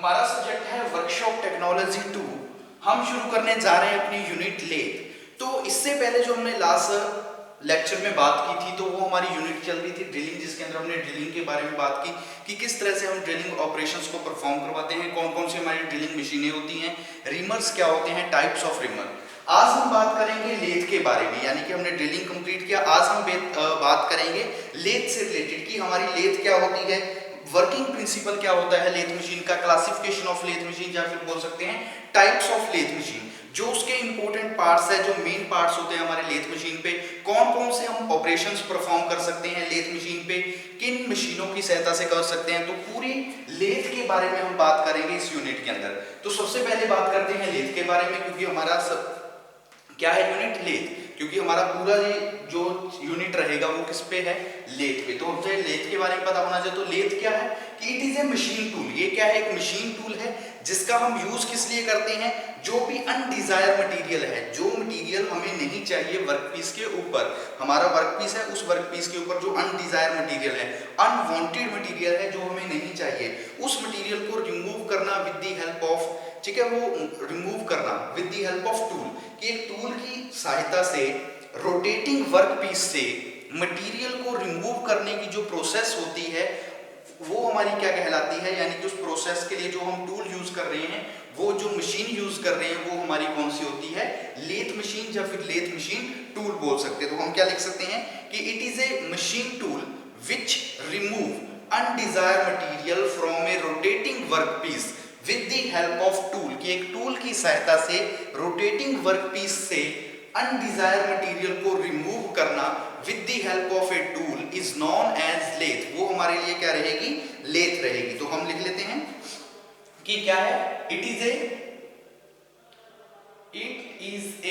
हमारा सब्जेक्ट है workshop technology 2। हम शुरू करने जा रहे हैं अपनी यूनिट लेथ। तो इससे पहले जो हमने लास्ट लेक्चर में बात की थी तो वो हमारी यूनिट चल रही थी ड्रिलिंग, जिसके अंदर हमने ड्रिलिंग के बारे में बात की कि किस तरह से हम ड्रिलिंग ऑपरेशंस को परफॉर्म करवाते हैं, कौन कौन सी हमारी ड्रिलिंग मशीनें होती हैं, रिमर्स क्या होते हैं, टाइप्स ऑफ रिमर। आज हम बात करेंगे लेथ के बारे में, यानी कि हमने ड्रिलिंग कंप्लीट किया। आज हम बात करेंगे लेथ से रिलेटेड कि हमारी लेथ क्या होती है, वर्किंग प्रिंसिपल क्या होता है लेथ मशीन का, क्लासिफिकेशन ऑफ लेथ मशीन, या फिर बोल सकते हैं टाइप्स ऑफ लेथ मशीन, जो उसके इंपॉर्टेंट पार्ट्स है, जो मेन पार्ट्स होते हैं हमारे लेथ मशीन पे, कौन कौन से हम ऑपरेशंस परफॉर्म कर सकते हैं लेथ मशीन पे, किन मशीनों की सहायता से कर सकते हैं। तो पूरी लेथ के बारे में हम बात करेंगे इस यूनिट के अंदर। तो सबसे पहले बात करते हैं लेथ के बारे में, क्योंकि हमारा क्या है यूनिट लेथ, क्योंकि हमारा पूरा जो यूनिट रहेगा वो किस पे है, लेथ पे। तो हमसे लेथ के बारे में पता होना चाहिए। तो लेथ क्या है कि it is a machine tool. ये क्या है, एक मशीन टूल है जिसका हम यूज किस लिए करते हैं, जो भी अनडिजायर मटेरियल है, जो मटेरियल हमें नहीं चाहिए वर्कपीस के ऊपर, हमारा वर्कपीस है उस वर्कपीस के ऊपर जो अनडिजायर मटेरियल है, अनवांटेड मटेरियल है, जो हमें नहीं चाहिए, उस मटेरियल को रिमूव करना विद द हेल्प ऑफ, ठीक है, वो रिमूव करना with the help of tool, कि एक टूल की सहायता से रोटेटिंग वर्कपीस से मटेरियल को रिमूव करने की जो प्रोसेस होती है वो हमारी क्या कहलाती है, यानी कि उस प्रोसेस के लिए जो हम टूल यूज कर रहे हैं, वो जो मशीन यूज कर रहे हैं, वो हमारी कौन सी होती है, लेथ मशीन, या फिर लेथ मशीन टूल बोल सकते हैं। तो हम क्या लिख सकते हैं कि it is a machine tool which remove undesire material from a rotating workpiece with the help of tool, कि एक टूल की सहायता से रोटेटिंग वर्कपीस से अनडिजायर मटेरियल को रिमूव करना with the help of a tool is known as lathe. वो हमारे लिए क्या रहेगी, लेथ रहेगी। तो हम लिख लेते हैं कि क्या है, it is a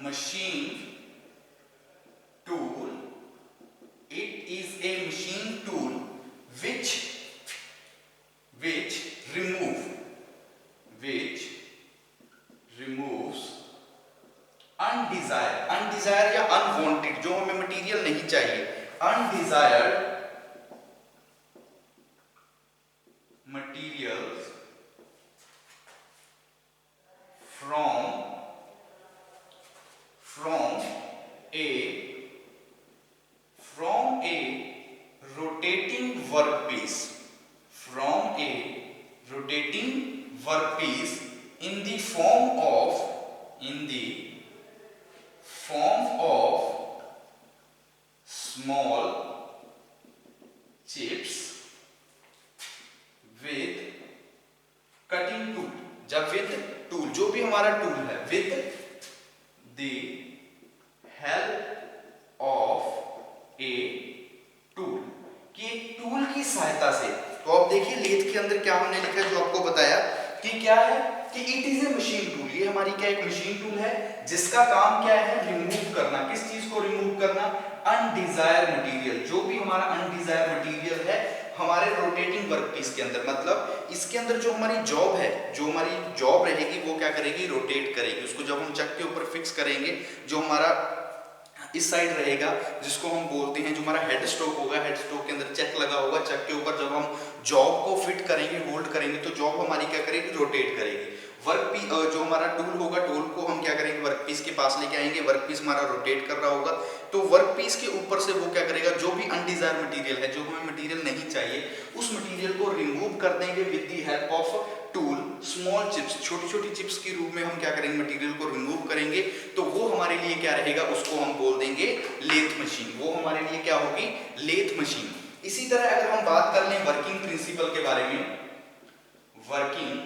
machine tool, it is a machine tool which removes undesired या unwanted, जो हमें मटेरियल नहीं चाहिए, undesired materials from a rotating workpiece, in the form of small chips with cutting tool, जब विद टूल, जो भी हमारा tool है, with the help of a tool, कि एक टूल की सहायता से। तो आप देखिए लेथ के अंदर क्या हमने लिखा है, जो आपको बताया कि क्या है कि it is a machine tool. ये हमारी क्या एक मशीन टूल है जिसका काम क्या है, रिमूव करना। किस चीज को रिमूव करना, अनडिजायर मटेरियल, जो भी हमारा अनडिजायर मटेरियल है हमारे रोटेटिंग वर्कपीस के अंदर। मतलब इसके अंदर जो हमारी जॉब है, जो हमारी जॉब रहेगी वो क्या करेगी, रोटेट करेगी। उसको जब हम चक के ऊपर फिक्स करेंगे, जो हमारा इस साइड रहेगा जिसको हम बोलते हैं, जो हमारा हेड स्ट्रोक होगा, हेड स्ट्रोक के अंदर चक लगा होगा, चक के ऊपर जब हम जॉब को फिट करेंगे, होल्ड करेंगे, तो जॉब हमारी क्या करेगी, रोटेट करेगी। वर्कपीस जो हमारा टूल होगा, टूल को हम क्या करेंगे, वर्कपीस के पास लेके आएंगे, वर्कपीस हमारा रोटेट कर रहा होगा, तो वर्कपीस के ऊपर से वो क्या करेगा, जो भी अनडिजायर मटेरियल है, जो हमें मटेरियल नहीं चाहिए, उस मटेरियल को रिमूव कर देंगे with the help of tool. Small chips, छोटी छोटी चिप्स के रूप में हम क्या करेंगे, मटेरियल को रिमूव करेंगे, तो वो हमारे लिए क्या रहेगा, उसको हम बोल देंगे लेथ मशीन। वो हमारे लिए क्या होगी, लेथ मशीन। इसी तरह अगर हम बात कर लें वर्किंग प्रिंसिपल के बारे में, वर्किंग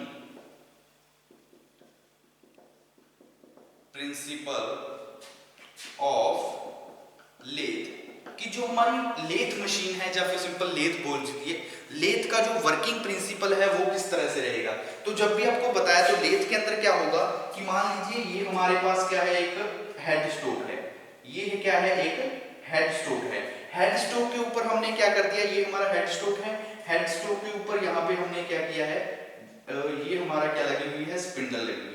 प्रिंसिपल ऑफ लेथ, कि जो हमारी लेथ मशीन है, या फिर सिंपल लेथ बोल दीजिए, लेथ का जो वर्किंग प्रिंसिपल है वो किस तरह से रहेगा। तो जब भी आपको बताया, तो लेथ के अंदर क्या होगा कि मान लीजिए ये हमारे पास क्या है, एक हेड स्ट्रोक है, ये है क्या है, एक हेड स्ट्रोक है। हेड स्ट्रोक के ऊपर हमने क्या कर दिया, ये हमारा हेड स्ट्रोक है, हेड स्ट्रोक के ऊपर यहाँ पे हमने क्या किया है, ये हमारा क्या लगी हुई है, स्पिंडल लगी हुई है।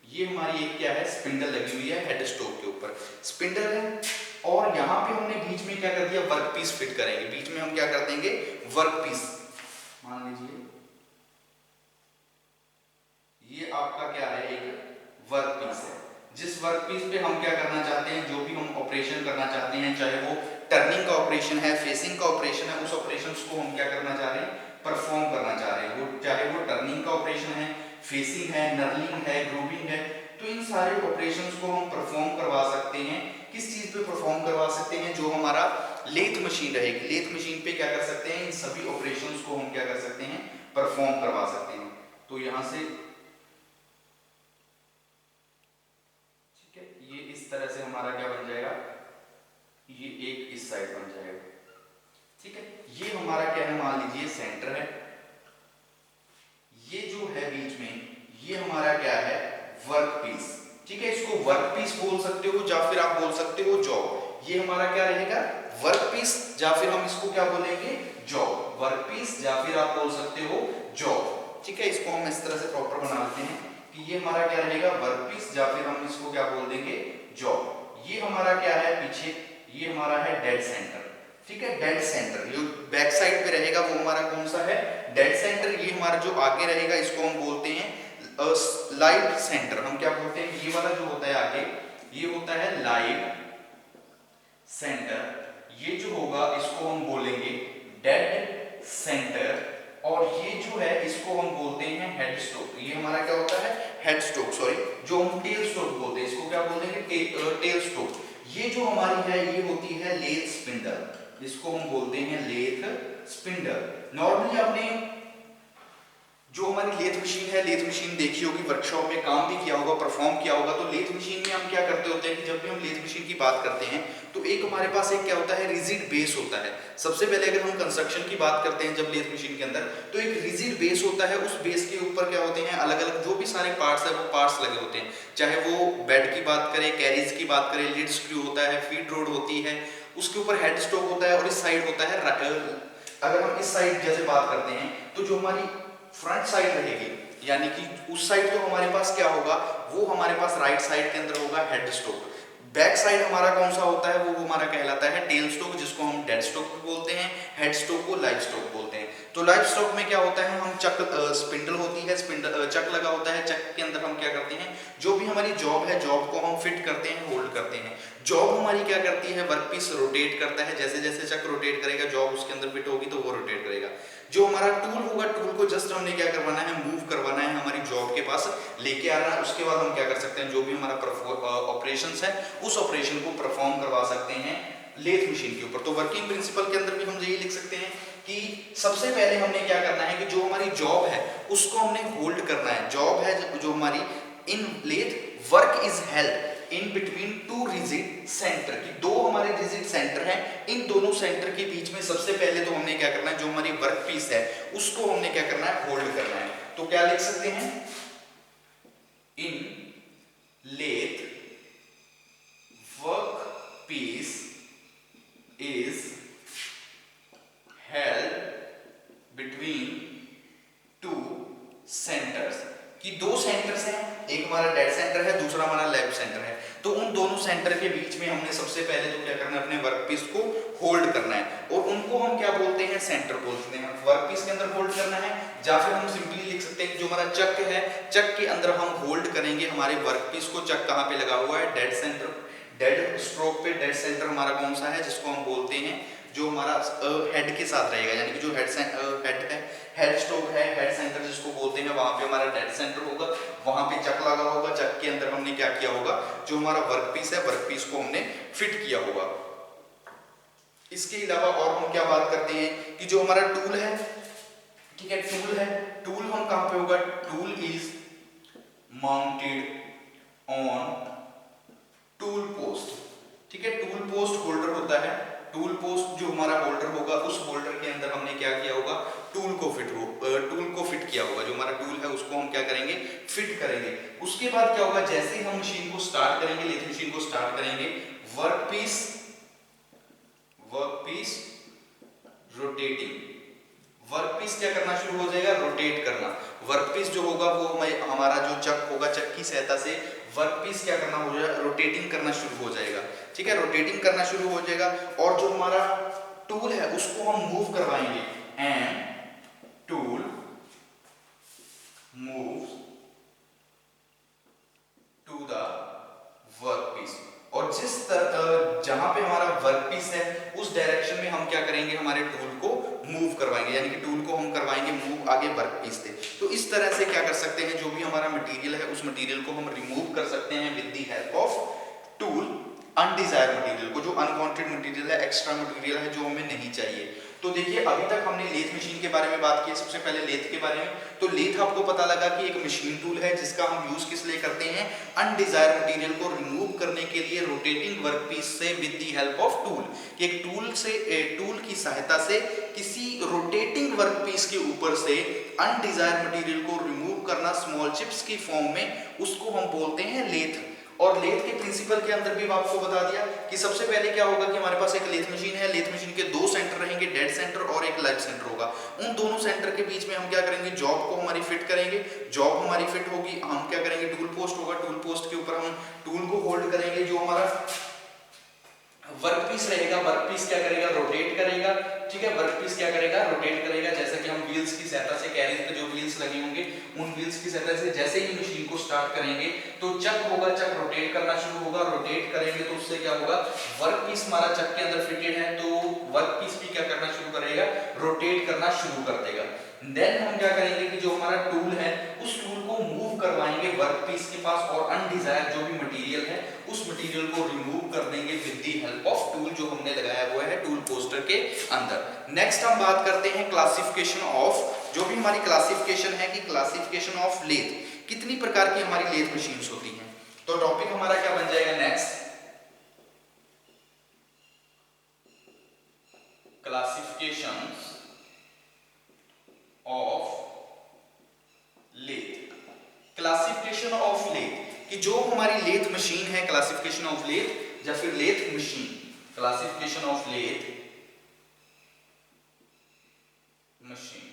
ये हमारी एक क्या है, स्पिंडल लगी हुई है हेड स्ट्रोक के ऊपर, स्पिंडल है। और यहाँ पे हमने बीच में क्या कर दिया, वर्कपीस फिट करेंगे। बीच में हम क्या कर देंगे, वर्कपीस, मान मान लीजिए ये आपका क्या है, एक वर्क पीस है। जिस वर्क पीस पे हम क्या करना चाहते हैं, जो भी हम ऑपरेशन करना चाहते हैं, चाहे वो टर्निंग का ऑपरेशन है, फेसिंग का ऑपरेशन है, उस ऑपरेशंस को हम क्या करना चाह रहे हैं, परफॉर्म करना चाह रहे हैं। वो चाहे वो टर्निंग का ऑपरेशन है, फेसिंग है, नर्लिंग है, ग्रूविंग है, तो इन सारे ऑपरेशंस को हम परफॉर्म करवा सकते हैं। किस चीज पे परफॉर्म करवा सकते हैं, जो हमारा लेथ मशीन रहेगी, लेथ मशीन पे क्या कर सकते हैं, इन सभी ऑपरेशंस को हम क्या कर सकते हैं, परफॉर्म करवा सकते हैं। तो यहां से ठीक है, ये इस तरह से हमारा क्या बन जाएगा, ये एक इस साइड बन जाएगा। ठीक है, ये हमारा क्या है, मान लीजिए सेंटर है, ये जो है बीच में, ये हमारा क्या है, वर्क पीस। ठीक है, इसको वर्क पीस बोल सकते हो या फिर आप बोल सकते हो जॉब। ये हमारा क्या रहेगा, वर्क पीस, या फिर हम इसको क्या बोलेंगे, जॉब। वर्क पीस या फिर आप बोल सकते हो जॉब। ठीक है, इसको हम इस तरह से प्रॉपर बना लेते हैं कि ये हमारा क्या रहेगा, वर्क पीस, या फिर हम इसको क्या बोल देंगे, जॉब। ये हमारा क्या है पीछे, ये हमारा है डेड सेंटर। ठीक है, डेड सेंटर जो बैक साइड पे रहेगा वो हमारा कौन सा है, डेड सेंटर। ये हमारा जो आगे रहेगा इसको हम बोलते हैं लाइव सेंटर। हम क्या बोलते हैं, ये वाला जो होता है आगे, ये होता है लाइव सेंटर। ये जो होगा इसको हम बोलेंगे डेड सेंटर, और ये जो है इसको हम बोलते हैं हेड स्ट्रोक। ये हमारा क्या होता है, हेड स्ट्रोक, सॉरी, जो हम टेल स्ट्रोक बोलते हैं, इसको क्या बोलते हैं, टेल स्ट्रोक। ये जो हमारी है ये होती है लेथ स्पिंडल, इसको हम बोलते हैं लेथ स्पिंडल। नॉर्मली आपने जो हमारी लेथ मशीन है, लेथ मशीन देखी होगी, वर्कशॉप में काम भी किया होगा, परफॉर्म किया होगा। तो लेथ मशीन में हम क्या करते होते हैं कि जब भी हम लेथ मशीन की बात करते हैं तो एक हमारे पास एक क्या होता है, रिजिड बेस होता है। सबसे पहले अगर हम कंस्ट्रक्शन की बात करते हैं जब लेथ मशीन के अंदर, तो एक रिजिड बेस होता है। उस बेस के ऊपर क्या होते हैं, अलग अलग जो भी सारे पार्ट्स है वो पार्ट्स लगे होते हैं। चाहे वो बेड की बात करें, कैरिज की बात करें, लीड स्क्रू होता है, फीड रोड होती है, उसके ऊपर हेड स्टॉक होता है, और इस साइड होता है, अगर हम इस साइड जैसे बात करते हैं तो जो हमारी फ्रंट साइड रहेगी, यानी कि उस साइड तो हमारे पास क्या होगा, वो हमारे पास राइट साइड के अंदर होगा हेड स्टॉक। बैक साइड हमारा कौन सा होता है, वो हमारा कहलाता है टेल स्टॉक, जिसको हम डेड स्टॉक भी बोलते हैं, हेड स्टॉक को लाइव स्टॉक बोलते हैं। तो लाइव स्टॉक में क्या होता है, हम चक स्पिंडल होती है, स्पिंडल चक लगा होता है, चक के अंदर हम क्या करते हैं, जो भी हमारी जॉब है, जॉब को हम फिट करते हैं, होल्ड करते हैं। जॉब हमारी क्या करती है, वर्क पीस रोटेट करता है, जैसे जैसे चक रोटेट करेगा जॉब उसके अंदर फिट होगी तो वो रोटेट करेगा। जो हमारा टूल होगा, टूल को जस्ट हमने क्या करवाना है, मूव करवाना है, हमारी जॉब के पास लेके आना है। उसके बाद हम क्या कर सकते हैं, जो भी हमारा ऑपरेशंस है उस ऑपरेशन को परफॉर्म करवा सकते हैं लेथ मशीन के ऊपर। तो वर्किंग प्रिंसिपल के अंदर भी हम यही लिख सकते हैं कि सबसे पहले हमने क्या करना है कि जो हमारी जॉब है उसको हमने होल्ड करना है। जॉब है जो हमारी in lathe, work is held in between two rigid center, की दो हमारे रिजिड सेंटर हैं, इन दोनों सेंटर के बीच में सबसे पहले तो हमने क्या करना है, जो हमारी वर्क पीस है उसको हमने क्या करना है, होल्ड करना है। तो क्या लिख सकते हैं, in lathe workpiece is held between two centers, कि दो सेंटर्स हैं, एक हमारा डेड सेंटर है, दूसरा हमारा लेफ्ट सेंटर है। तो उन दोनों सेंटर के बीच में हमने सबसे पहले तो क्या करना है, अपने वर्क पीस को होल्ड करना है, और उनको हम क्या बोलते हैं, सेंटर बोलते हैं। वर्क पीस के अंदर होल्ड करना है, या फिर हम सिंपली लिख सकते हैं जो हमारा चक है, चक के अंदर हम होल्ड करेंगे हमारे वर्क पीस को। चक कहाँ पे लगा हुआ है, डेड सेंटर, डेड स्ट्रोक पे। डेड सेंटर हमारा कौन सा है, जिसको हम बोलते हैं, जो हमारा हेड के साथ रहेगा, यानी कि जो हेड है, हेड स्ट्रोक है, हेड सेंटर जिसको बोलते हैं, वहां पे हमारा डेड सेंटर होगा, वहां पे चक लगा होगा। चक के अंदर हमने क्या किया होगा, जो हमारा वर्क पीस है, वर्क पीस को हमने फिट किया होगा। इसके अलावा और हम क्या बात करते हैं कि जो हमारा टूल है, ठीक है, टूल है, टूल हम कहां पे होगा, tool is mounted on tool post. ठीक है, टूल पोस्ट होल्डर होता है, टूल पोस्ट जो हमारा होल्डर होगा, उस होल्डर के अंदर हमने क्या किया होगा, टूल को फिट किया होगा। जो हमारा टूल है उसको हम क्या करेंगे, फिट करेंगे। उसके बाद क्या होगा, जैसे ही हम मशीन को स्टार्ट करेंगे, लेथ मशीन को स्टार्ट करेंगे, work piece rotating, work piece क्या करना शुरू हो जाएगा, रोटेट करना। वर्क पीस जो होगा वो हमारा जो चक होगा, चक की सहायता से वर्क पीस क्या करना हो जाएगा, रोटेटिंग करना शुरू हो जाएगा। ठीक है, रोटेटिंग करना शुरू हो जाएगा, और जो हमारा टूल है उसको हम मूव करवाएंगे, and tool moves to the workpiece. और जिस जहां पे हमारा वर्कपीस है उस डायरेक्शन में हम क्या करेंगे, हमारे टूल को मूव करवाएंगे, यानी कि टूल को हम करवाएंगे मूव आगे वर्कपीस से। तो इस तरह से क्या कर सकते हैं, जो भी हमारा मटेरियल है उस मटेरियल को हम रिमूव कर सकते हैं with the help of tool, undesired material को, जो अनवांटेड मटेरियल है, एक्स्ट्रा मटेरियल है जो हमें नहीं चाहिए। तो देखिए अभी तक हमने लेथ मशीन के बारे में बात की, सबसे पहले लेथ के बारे में। तो लेथ आपको पता लगा कि एक मशीन टूल है जिसका हम यूज किस लिए करते हैं, अनडिजायर्ड मटेरियल को रिमूव करने के लिए रोटेटिंग वर्कपीस से with the help of tool. एक टूल की सहायता से किसी रोटेटिंग वर्कपीस के ऊपर से अनडिजायर्ड मटेरियल को रिमूव करना स्मॉल चिप्स की फॉर्म में, उसको हम बोलते हैं लेथ। और लेथ के प्रिंसिपल के अंदर भी आपको बता दिया कि सबसे पहले क्या होगा कि हमारे पास एक लेथ मशीन है, लेथ मशीन के दो सेंटर रहेंगे, डेड सेंटर और एक लाइव सेंटर होगा। उन दोनों सेंटर के बीच में हम क्या करेंगे, जॉब को हमारी फिट करेंगे। जॉब हमारी फिट होगी, हम क्या करेंगे, टूल पोस्ट होगा, टूल पोस्ट के ऊपर हम टूल को होल्ड करेंगे। जो हमारा वर्कपीस रहेगा, वर्कपीस क्या करेगा, रोटेट करेगा। ठीक है, वर्कपीस क्या करेगा, रोटेट करेगा। जैसे कि हम व्हील्स की सहायता से, कैरिज पे जो व्हील्स लगे होंगे उन व्हील्स की सहायता से जैसे ही मशीन को स्टार्ट करेंगे तो चक होगा, चक रोटेट करना शुरू होगा। रोटेट करेंगे तो उससे क्या होगा, वर्कपीस हमारा चक के अंदर फिटेड है तो वर्कपीस भी क्या करना शुरू करेगा, रोटेट करना शुरू कर देगा। देन हम क्या करेंगे कि जो हमारा टूल है उस टूल को मूव करवाएंगे वर्कपीस के पास और अनडिजायर्ड जो भी मटेरियल है उस मटेरियल को रिमूव कर देंगे with the help of tool जो हमने लगाया हुआ है टूल पोस्टर के अंदर। नेक्स्ट हम बात करते हैं क्लासिफिकेशन ऑफ, जो भी हमारी क्लासिफिकेशन है कि क्लासिफिकेशन ऑफ लेथ, कितनी प्रकार की हमारी लेथ मशीन्स होती हैं। तो टॉपिक हमारा क्या बन जाएगा next, classifications of lathe. Classification of lathe कि जो हमारी लेथ मशीन है, क्लासिफिकेशन ऑफ लेथ या फिर lathe machine, classification of lathe machine,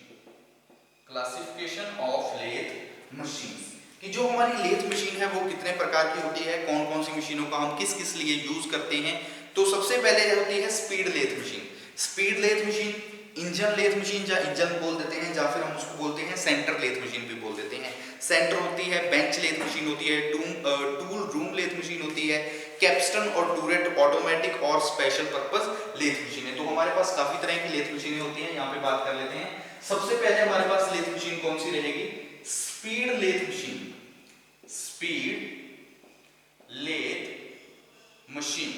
classification of lathe machine कि जो हमारी लेथ मशीन है वो कितने प्रकार की होती है, कौन कौन सी मशीनों का हम किस किस लिए यूज करते हैं। तो सबसे पहले होती है speed lathe machine. Speed lathe machine, engine lathe machine या इंजन बोल देते हैं, या फिर हम उसको बोलते हैं सेंटर लेथ मशीन भी बोल देते हैं। सेंटर होती है, बेंच लेथ मशीन होती है, टूल रूम लेथ मशीन होती है, कैप्स्टन और टूरेट ऑटोमेटिक और स्पेशल पर्पस लेथ मशीन है। तो हमारे पास काफी तरह की लेथ मशीनें होती हैं, यहाँ पे बात कर लेते हैं। सबसे पहले हमारे पास लेथ मशीन कौन सी रहेगी, speed lathe machine. Speed lathe machine.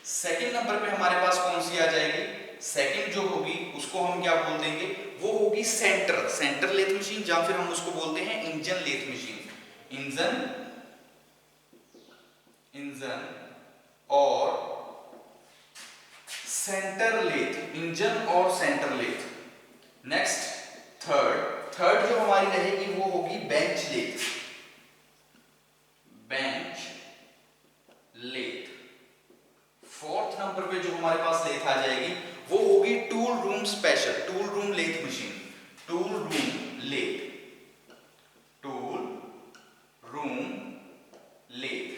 Second number पे हमारे पास कौन सी आ जाएगी, सेकंड जो होगी उसको हम क्या बोल देंगे, वो होगी सेंटर लेथ मशीन, या फिर हम उसको बोलते हैं इंजन लेथ मशीन। इंजन और सेंटर लेथ, इंजन और सेंटर लेथ। नेक्स्ट थर्ड जो हमारी रहेगी वो होगी बेंच लेथ। फोर्थ नंबर पे जो हमारे पास लेथ आ जाएगी वो होगी tool room special, tool room lathe machine. Tool room lathe.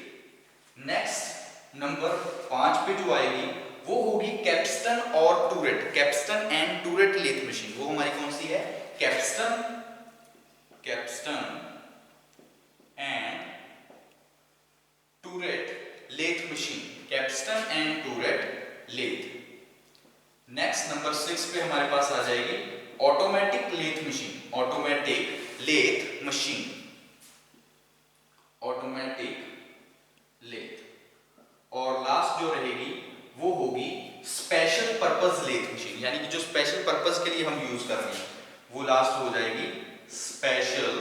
Next number 5 पे जो आएगी वो होगी कैप्स्टन और turret, capstan and turret lathe machine. वो हमारी कौन सी है, capstan and turret lathe machine, capstan and turret lathe. Next number 6 पे हमारे पास आ जाएगी automatic lathe machine. Automatic lathe machine, automatic lathe. और लास्ट जो रहेगी वो होगी स्पेशल पर्पस लेथ मशीन, यानी कि जो स्पेशल पर्पस के लिए हम यूज कर रहे हैं वो लास्ट हो जाएगी स्पेशल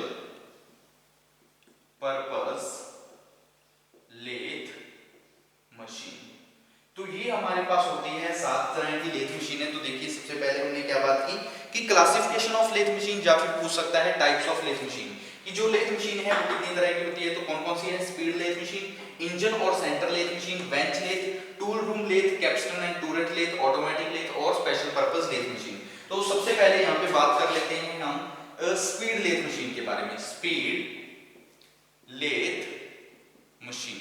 पर्पस लेथ मशीन। तो ये हमारे पास होती है 7 तरह की लेथ मशीनें। तो देखिए सबसे पहले हमने क्या बात की कि क्लासिफिकेशन ऑफ लेथ मशीन, या फिर पूछ सकता है टाइप्स ऑफ लेथ मशीन कि जो लेथ मशीन है वो कितनी तरह की होती है। तो कौन कौन सी है, स्पीड लेथ मशीन, इंजन और centre lathe machine, bench lathe, tool room lathe, capstan and turret lathe, automatic lathe और स्पेशल पर्पस लेथ मशीन। तो सबसे पहले यहाँ पे बात कर लेते हैं हम स्पीड लेथ मशीन के बारे में। स्पीड लेथ मशीन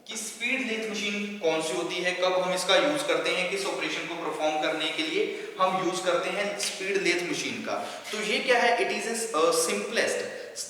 कि स्पीड लेथ मशीन कौन सी होती है, कब हम इसका यूज करते हैं, किस ऑपरेशन को परफॉर्म करने के लिए हम यूज करते हैं स्पीड लेथ मशीन का। तो ये क्या है, इट इज सिंपलेस्ट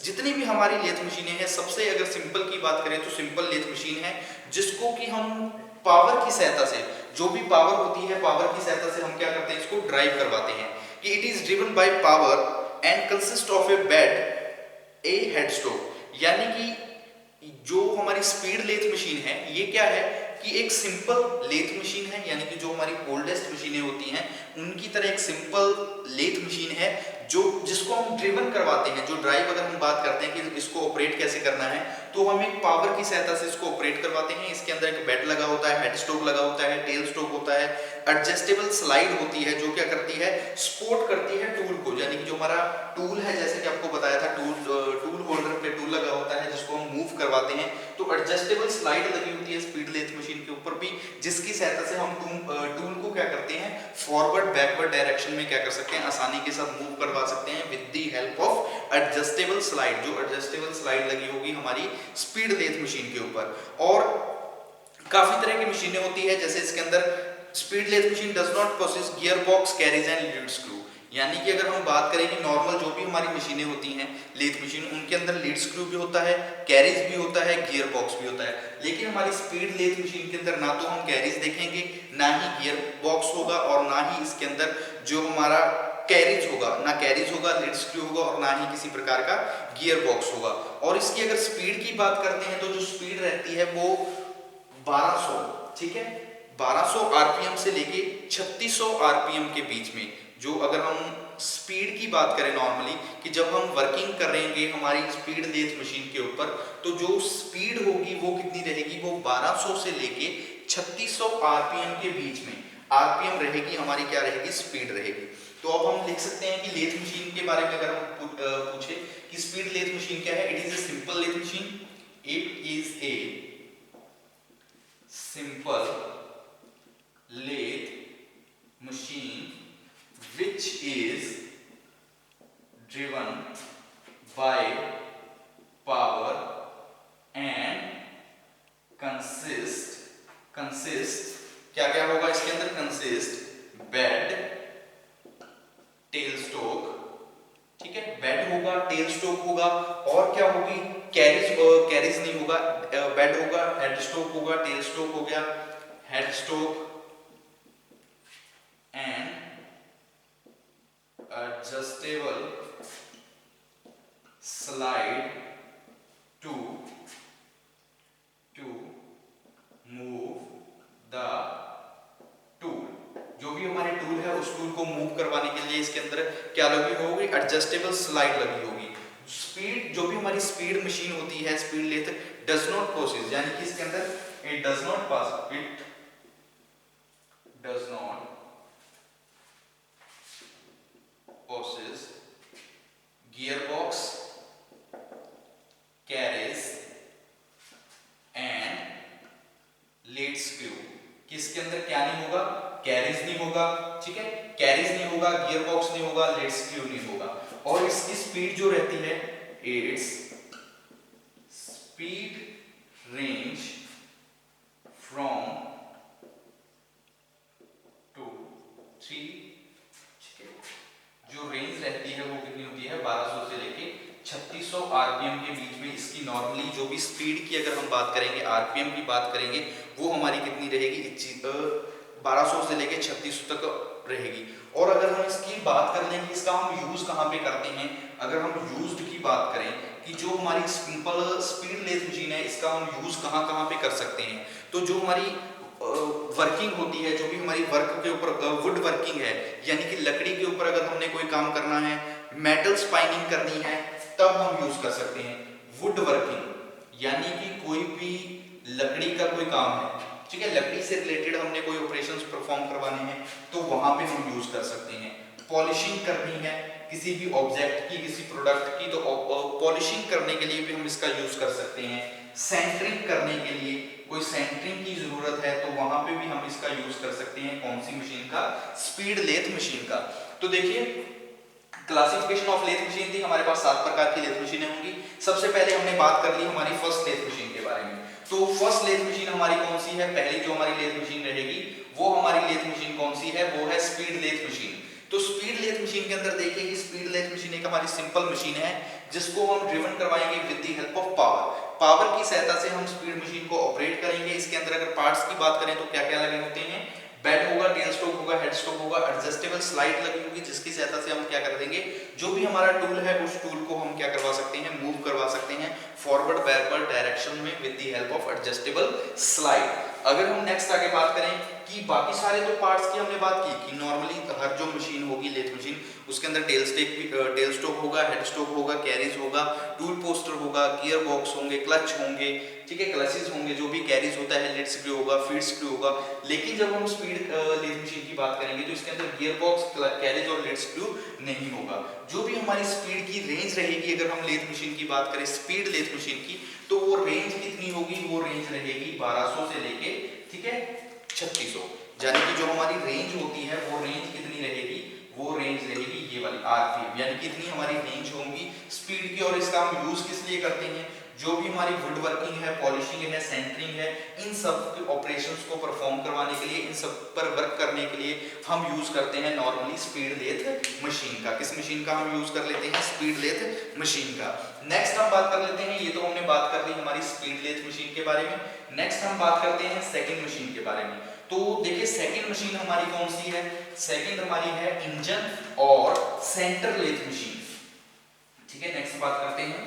जितनी भी हमारी लेथ मशीनें हैं, सबसे अगर सिंपल की बात करें तो सिंपल लेथ मशीन है, जिसको कि हम पावर की सहायता से, जो भी पावर होती है पावर की सहायता से हम क्या करते हैं, इसको ड्राइव करवाते हैं। कि it is driven by power and consist of A bed A head stroke, यानी कि जो हमारी स्पीड लेथ मशीन है ये क्या है कि एक सिंपल लेथ मशीन है, यानी कि जो हमारी ओल्डेस्ट मशीनें होती हैं उनकी तरह एक सिंपल लेथ मशीन है जो जिसको हम ड्रिवन करवाते हैं। जो ड्राइव अगर हम बात करते हैं कि इसको ऑपरेट कैसे करना है, तो हम एक पावर की सहायता से इसको ऑपरेट करवाते हैं। इसके अंदर एक बेड लगा होता है, हेड स्ट्रोक लगा होता है, टेल स्ट्रोक होता है, एडजस्टेबल स्लाइड होती है जो क्या करती है, सपोर्ट करती है टूल को, यानी कि जो हमारा टूल है, जैसे कि आपको बताया था टूल होल्डर पे टूल लगा होता है जिसको हम मूव करवाते हैं। तो एडजस्टेबल स्लाइड लगी होती है स्पीड लेथ मशीन के ऊपर भी, जिसकी सहायता से हम टूल को क्या करते हैं, फॉरवर्ड बैकवर्ड डायरेक्शन में क्या कर सकते हैं, आसानी के साथ मूव करवा सकते हैं with the help of adjustable slide. जो एडजस्टेबल स्लाइड लगी होगी हमारी स्पीड लेथ मशीन के ऊपर। और काफी तरह की मशीनें होती है, जैसे इसके अंदर speed lathe machine does not possess gear box, carriage and lead screw, यानी कि अगर हम बात करें कि नॉर्मल जो भी हमारी मशीनें होती हैं लेथ मशीन, उनके अंदर लीड स्क्रू भी होता है, कैरिज भी होता है, गियर बॉक्स भी होता है। लेकिन हमारी स्पीड लेथ मशीन के अंदर ना तो हम कैरिज देखेंगे, ना ही गियर बॉक्स होगा, और ना ही इसके अंदर जो हमारा कैरिज होगा, ना कैरिज होगा, लीड स्क्रू होगा, और ना ही किसी प्रकार का गियर बॉक्स होगा। और इसकी अगर स्पीड की बात करते हैं तो जो स्पीड रहती है वो 1200, ठीक है, 1200 आरपीएम से लेके 3600 आरपीएम के बीच में। जो अगर हम स्पीड की बात करें नॉर्मली, कि जब हम वर्किंग करेंगे हमारी स्पीड लेथ मशीन के ऊपर, तो जो स्पीड होगी वो कितनी रहेगी, वो 1200 से लेके 3600 आरपीएम के बीच में आरपीएम रहेगी हमारी, क्या रहेगी, स्पीड रहेगी। तो अब हम लिख सकते हैं कि लेथ मशीन के बारे में अगर हम पूछे कि स्पीड लेथ मशीन क्या है, it is a simple lathe machine, it is a simple lathe machine which is driven by power and consist क्या क्या होगा इसके अंदर, consist बेड, टेल स्टोक, ठीक है, बेड होगा, टेल स्टोक होगा, और क्या होगी, कैरिज नहीं होगा, बेड होगा, हेड स्टोक होगा, टेल स्टोक हो गया, head stock and adjustable slide to move the tool। जो भी हमारे टूल है उस टूल को मूव करवाने के लिए इसके अंदर क्या लगी होगी, एडजस्टेबल स्लाइड लगी होगी। स्पीड, जो भी हमारी स्पीड मशीन होती है, speed lathe does not possess, यानी कि इसके अंदर it does not pass, it does not possess gearbox, carriage and lead screw। किसके अंदर क्या नहीं होगा, कैरिज नहीं होगा, ठीक है, कैरिज नहीं होगा, गियरबॉक्स नहीं होगा, लीड स्क्रू नहीं होगा। और इसकी स्पीड जो रहती है, इट्स स्पीड रेंज फ्रॉम 2 3, जो रेंज रहती है वो कितनी होती है, 1200 से लेके 3600 आरपीएम के बीच में। इसकी नॉर्मली जो भी स्पीड की अगर हम बात करेंगे, आरपीएम की बात करेंगे, वो हमारी कितनी रहेगी, 1200 से लेके 3600 तक रहेगी। और अगर हम इसकी बात कर लें कि इसका हम यूज कहाँ पे करते हैं, अगर हम यूज्ड की बात करें कि जो हमारी सिंपल स्पीड लेथ मशीन है, इसका हम यूज कहाँ कहाँ पे कर सकते हैं, तो जो हमारी वर्किंग होती है, जो भी हमारी वर्क के ऊपर वुड वर्किंग है, यानी कि लकड़ी के ऊपर अगर हमने कोई काम करना है, मेटल स्पाइनिंग करनी है, तब हम यूज कर सकते हैं वुड वर्किंग। यानी कि कोई भी लकड़ी का कोई काम है, ठीक है, लकड़ी से रिलेटेड हमने कोई ऑपरेशंस परफॉर्म करवाने हैं, तो वहां पे हम यूज कर सकते हैं। पॉलिशिंग करनी है किसी भी ऑब्जेक्ट की, किसी प्रोडक्ट की, तो पॉलिशिंग करने के लिए भी हम इसका यूज कर सकते हैं। सेंटरिंग करने के लिए कोई सेंटरिंग की जरूरत है, तो वहां पे भी हम इसका यूज कर सकते हैं। कौन सी मशीन का, स्पीड लेथ मशीन का। तो देखिए, क्लासिफिकेशन ऑफ लेथ मशीन थी, हमारे पास 7 प्रकार की लेथ मशीनें होंगी। सबसे पहले हमने बात कर ली हमारी फर्स्ट लेथ मशीन के बारे में। तो फर्स्ट लेथ मशीन हमारी कौन सी है, पहली जो हमारी लेथ मशीन रहेगी वो हमारी लेथ मशीन कौन सी है, वो है स्पीड लेथ मशीन। तो स्पीड लेथ मशीन मशीन के अंदर देखिए कि स्पीड लेथ मशीन एक हमारी सिंपल मशीन है जिसको हम ड्रिवन करवाएंगे with the help of power. Power की सहायता से हम स्पीड मशीन को ऑपरेट करेंगे। इसके अंदर अगर पार्ट्स की बात करें तो क्या क्या लगे होते हैं, बेड होगा, टेल स्टॉक होगा, हेड स्टॉक होगा, एडजस्टेबल स्लाइड लगी होगी जिसकी सहायता से हम क्या कर देंगे, जो भी हमारा टूल है उस टूल को हम क्या करवा सकते हैं, मूव करवा सकते हैं फॉरवर्ड बैकवर्ड डायरेक्शन में with the help of adjustable slide. अगर हम नेक्स्ट आगे बात करें कि बाकी सारे तो पार्ट्स की हमने बात की कि नॉर्मली हर जो मशीन होगी लेथ मशीन उसके अंदर टेल स्टॉक होगा, हेड स्टॉक होगा, कैरीज होगा, टूल पोस्टर होगा, गियर बॉक्स होंगे, क्लच होंगे, ठीक है, क्लचेस होंगे, जो भी कैरीज होता है, लेट स्क्रू होगा, फीड स्क्रू होगा। लेकिन जब हम स्पीड लेथ मशीन की बात करेंगे तो इसके अंदर गियर बॉक्स, कैरीज और लेट स्क्रू नहीं होगा। जो भी हमारी स्पीड की रेंज रहेगी, अगर हम लेथ मशीन की बात करें स्पीड लेथ मशीन की, तो वो रेंज कितनी होगी, वो रेंज रहेगी 1200 से लेके, ठीक है, 3600। यानी कि जो हमारी रेंज होती है वो रेंज कितनी रहेगी, वो रेंज रहेगी ये वाली आरपीएम, यानी कितनी हमारी रेंज होगी स्पीड की। और इसका हम यूज किस लिए करते हैं, जो भी हमारी वुड वर्किंग है, पॉलिशिंग है, सेंटरिंग है, इन सब ऑपरेशंस को परफॉर्म करवाने के लिए, इन सब पर वर्क करने के लिए हम यूज करते हैं नॉर्मली स्पीड लेथ मशीन का। किस मशीन का हम यूज कर लेते हैं, स्पीड लेथ मशीन का। नेक्स्ट हम बात कर लेते हैं, ये तो हमने बात कर ली हमारी स्पीड लेथ मशीन के बारे में। नेक्स्ट हम बात करते हैं सेकंड मशीन के बारे में। तो देखिए सेकंड मशीन हमारी कौन सी है, सेकंड हमारी है इंजन और सेंटर लेथ मशीन, ठीक है। नेक्स्ट बात करते हैं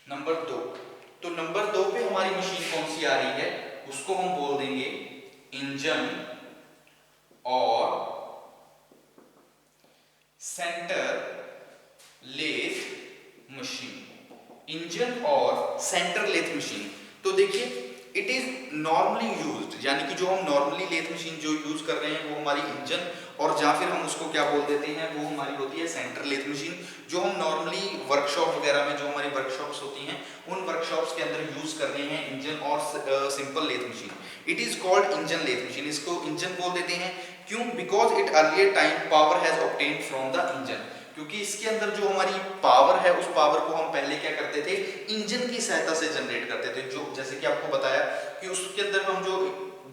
नंबर 2। तो नंबर 2 पे हमारी मशीन कौन सी आ रही है, उसको हम बोल देंगे इंजन और सेंटर लेथ मशीन। इंजन और सेंटर लेथ मशीन, तो देखिए इट इज नॉर्मली यूज्ड, यानी कि जो हम नॉर्मली लेथ मशीन जो यूज कर रहे हैं वो हमारी इंजन, और या फिर हम उसको क्या बोल देते हैं, वो हमारी होती है सेंटर लेथ मशीन। जो हम नॉर्मली वर्कशॉप वगैरह में, जो हमारी वर्कशॉप्स होती हैं उन वर्कशॉप्स के अंदर यूज कर रहे हैं इंजन और simple lathe machine. It is called engine lathe machine. इसको इंजन बोल देते हैं, क्यों, because it earlier time power has obtained from the engine, क्योंकि इसके अंदर जो हमारी पावर है उस पावर को हम पहले क्या करते थे, इंजन की सहायता से जनरेट करते थे। जो जैसे कि आपको बताया कि उसके अंदर हम जो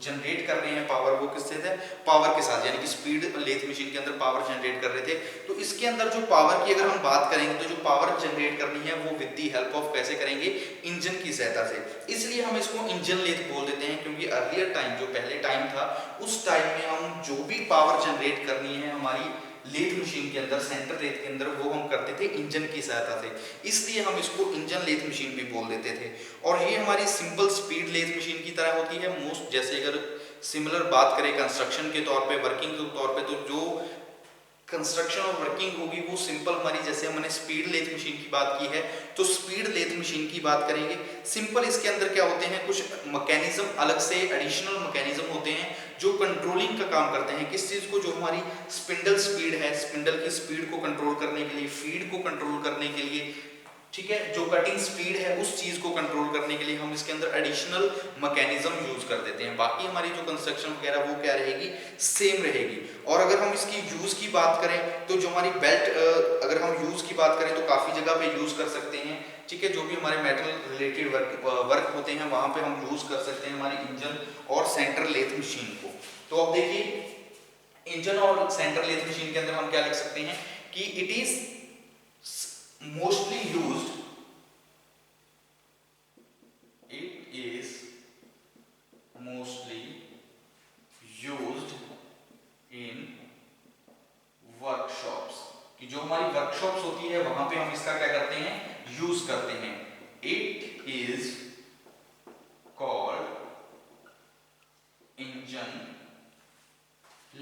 जनरेट कर रहे हैं पावर, वो किससे थे, पावर के साथ, यानी कि स्पीड लेथ मशीन के अंदर पावर जनरेट कर रहे थे। तो इसके अंदर जो पावर की अगर हम बात करेंगे तो जो पावर जनरेट करनी है वो विद द हेल्प ऑफ कैसे करेंगे, इंजन की सहायता से। इसलिए हम इसको इंजन लेथ बोल देते हैं, क्योंकि अर्लियर टाइम, जो पहले टाइम था, उस टाइम में हम जो भी पावर जनरेट करनी है हमारी लेथ मशीन के अंदर, सेंटर लेथ के अंदर, वो हम करते थे इंजन की सहायता से। इसलिए हम इसको इंजन लेथ मशीन भी बोल देते थे। और ये हमारी सिंपल स्पीड लेथ मशीन की तरह होती है मोस्ट। जैसे अगर सिमिलर बात करें कंस्ट्रक्शन के तौर पे, वर्किंग के तौर पे, तो जो कंस्ट्रक्शन और वर्किंग होगी वो सिंपल हमारी, जैसे हमने स्पीड लेथ मशीन की बात की है तो स्पीड लेथ मशीन की बात करेंगे सिंपल। इसके अंदर क्या होते हैं, कुछ मैकेनिज्म अलग से एडिशनल मैकेनिज्म होते हैं जो कंट्रोलिंग का काम करते हैं। किस चीज को, जो हमारी स्पिंडल स्पीड है, स्पिंडल की स्पीड को कंट्रोल करने के लिए, फीड को कंट्रोल करने के लिए, ठीक है, जो कटिंग स्पीड है उस चीज को कंट्रोल करने के लिए हम इसके अंदर एडिशनल मैकेनिज्म यूज कर देते हैं। बाकी हमारी जो कंस्ट्रक्शन वगैरह वो क्या रहेगी, सेम रहेगी। और अगर हम इसकी यूज की बात करें तो जो हमारी बेल्ट, अगर हम यूज की बात करें तो काफी जगह पे यूज कर सकते हैं, ठीक है। जो भी हमारे मेटल रिलेटेड वर्क होते हैं वहां पे हम यूज कर सकते हैं हमारी इंजन और सेंटर लेथ मशीन को। तो अब देखिए इंजन और सेंटर लेथ मशीन के अंदर हम क्या लिख सकते हैं कि it is mostly used, it is mostly used in workshops, कि जो हमारी वर्कशॉप्स होती है वहां पे हम इसका क्या करते हैं, यूज करते हैं। it is called engine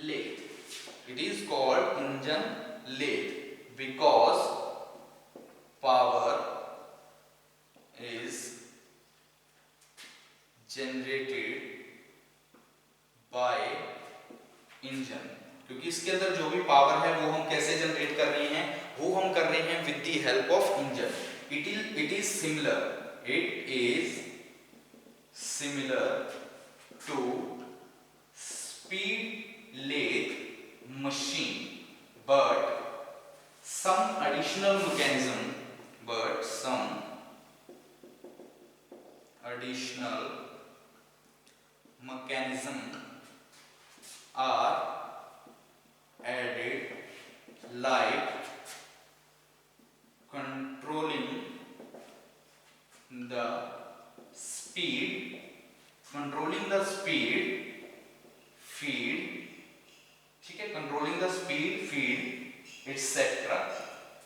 lathe, it is called engine lathe because power is generated by engine, क्योंकि इसके अंदर जो भी पावर है वो हम कैसे जनरेट कर रहे हैं, वो हम कर रहे हैं with the help of engine. it is similar to speed lathe machine, but some additional mechanism are like controlling the speed, feed, ठीक है, controlling the speed, feed etcetera,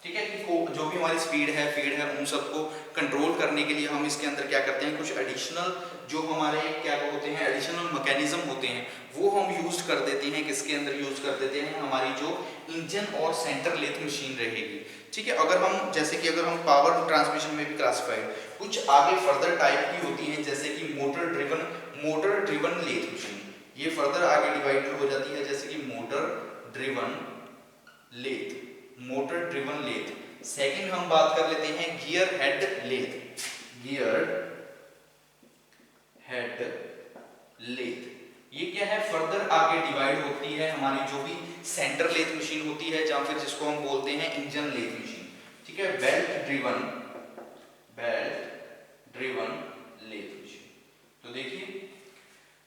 ठीक है, कि जो भी हमारी स्पीड है, फीड है, उन सबको कंट्रोल करने के लिए हम इसके अंदर क्या करते हैं, कुछ एडिशनल जो हमारे क्या होते हैं, एडिशनल मैकेनिज्म होते हैं, वो हम यूज कर देते हैं। किसके अंदर यूज कर देते हैं, हमारी जो इंजन और सेंटर लेथ मशीन रहेगी, ठीक है। अगर हम जैसे कि अगर हम पावर ट्रांसमिशन में भी क्लासिफाइड कुछ आगे फर्दर टाइप की होती हैं, जैसे कि मोटर ड्रिवन लेथ मशीन, ये फर्दर आगे डिवाइडेड हो जाती है, जैसे कि मोटर ड्रिवन लेथ। सेकंड हम बात कर लेते हैं गियर हेड लेथ। ये क्या है, फर्दर आगे डिवाइड होती है हमारी जो भी सेंटर लेथ मशीन होती है, या फिर जिसको हम बोलते हैं इंजन लेथ मशीन, ठीक है, बेल्ट ड्रिवन लेथ मशीन। तो देखिए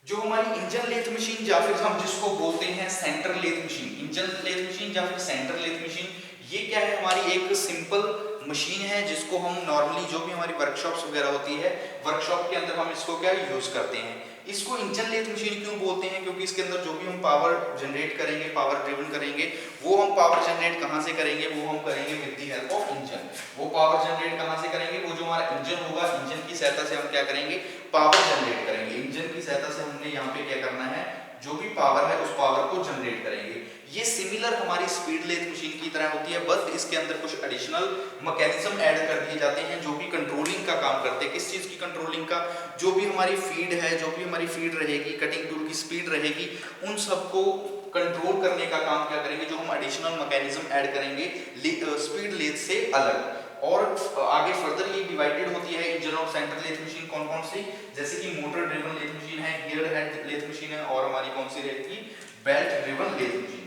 जो हमारी इंजन लेथ मशीन या फिर हम जिसको बोलते हैं centre lathe machine, engine lathe machine या फिर सेंटर लेथ मशीन, ये क्या है, हमारी एक सिंपल मशीन है जिसको हम नॉर्मली जो भी हमारी वर्कशॉप्स वगैरह होती है, वर्कशॉप के अंदर हम इसको क्या यूज करते हैं। इसको इंजन लेथ मशीन क्यों बोलते हैं, क्योंकि इसके अंदर जो भी हम पावर जनरेट करेंगे, पावर ड्रिवन करेंगे, वो हम पावर जनरेट कहां से करेंगे, वो हम करेंगे with the help of engine. वो पावर जनरेट कहां से करेंगे, वो जो हमारा इंजन होगा, इंजन की सहायता से हम क्या करेंगे, पावर जनरेट करेंगे। इंजन की सहायता से हमने यहाँ पे क्या करना है, जो भी पावर है उस पावर को जनरेट करेंगे। ये सिमिलर हमारी स्पीड लेथ मशीन की तरह होती है, बस इसके अंदर कुछ एडिशनल मैकेनिज्म ऐड कर दिए जाते हैं जो भी कंट्रोलिंग का काम करते हैं। किस चीज की कंट्रोलिंग का, जो भी हमारी फीड है, जो भी हमारी फीड रहेगी, कटिंग टूल की स्पीड रहेगी, उन सबको कंट्रोल करने का काम क्या करेंगे, जो हम एडिशनल मैकेनिज्म ऐड करेंगे स्पीड लेथ से अलग। और आगे फर्दर ये डिवाइडेड होती है इंजन और सेंटर लेथ मशीन कौन कौन सी, जैसे कि मोटर ड्रिवन लेथ मशीन है, गियर हेड लेथ मशीन है, और हमारी कौन सी रहेगी, बेल्ट ड्रिवन लेथ मशीन।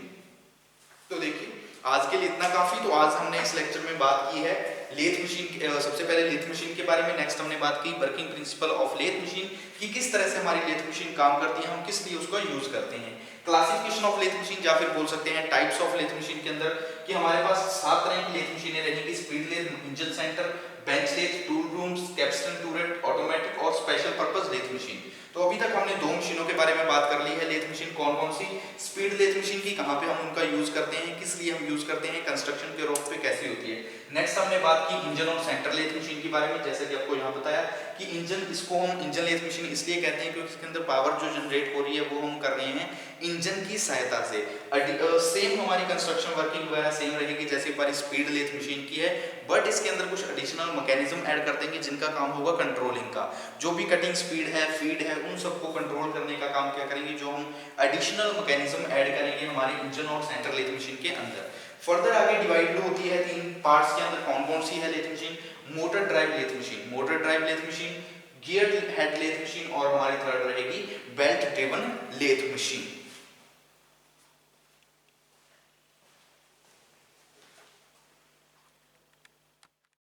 तो देखिए आज के लिए इतना काफी। तो आज हमने इस लेक्चर में बात की है लेथ मशीन, सबसे पहले लेथ मशीन के बारे में, नेक्स्ट हमने बात की working principle of lathe machine कि किस तरह से हमारी लेथ मशीन काम करती है, हम किस लिए उसको यूज करते हैं। क्लासिफिकेशन ऑफ लेथ मशीन या फिर बोल सकते हैं टाइप्स ऑफ लेथ मशीन के अंदर कि हमारे पास 7 तरह की लेथ मशीनें रहेंगी, speed lathe, engine centre, bench lathe, tool rooms, capstan turret, automatic और स्पेशल पर्पस लेथ मशीन। तो अभी तक हमने 2 मशीनों के बारे में बात कर ली है, लेथ मशीन कौन कौन सी, स्पीड लेथ मशीन की कहां पे हम उनका यूज करते हैं, किस लिए हम यूज करते हैं, कंस्ट्रक्शन के रोप पे कैसी होती है। नेक्स्ट हमने बात की इंजन और सेंटर लेथ मशीन के बारे में, जैसे कि आपको यहाँ बताया कि इंजन, इसको हम इंजन लेथ मशीन इसलिए कहते हैं क्योंकि इसके अंदर पावर जो जनरेट हो रही है वो हम कर रहे हैं इंजन की सहायता से। सेम हमारी कंस्ट्रक्शन वर्किंग वगैरह सेम रहेगी जैसे हमारी स्पीड लेथ मशीन की है, बट इसके अंदर कुछ एडिशनल मैकेनिज्म ऐड कर देंगे जिनका काम होगा कंट्रोलिंग का। जो भी कटिंग स्पीड है, फीड है, उन सबको कंट्रोल करने का काम क्या करेंगे, जो हम एडिशनल मैकेनिज्म ऐड करेंगे हमारे इंजन और सेंटर लेथ मशीन के अंदर। फर्दर आगे डिवाइड होती है 3 पार्ट्स के अंदर, कौन कौन सी है lathe machine, motor drive lathe machine, gear head lathe machine, और हमारी थर्ड रहेगी बेल्ट ड्रिवन लेथ मशीन।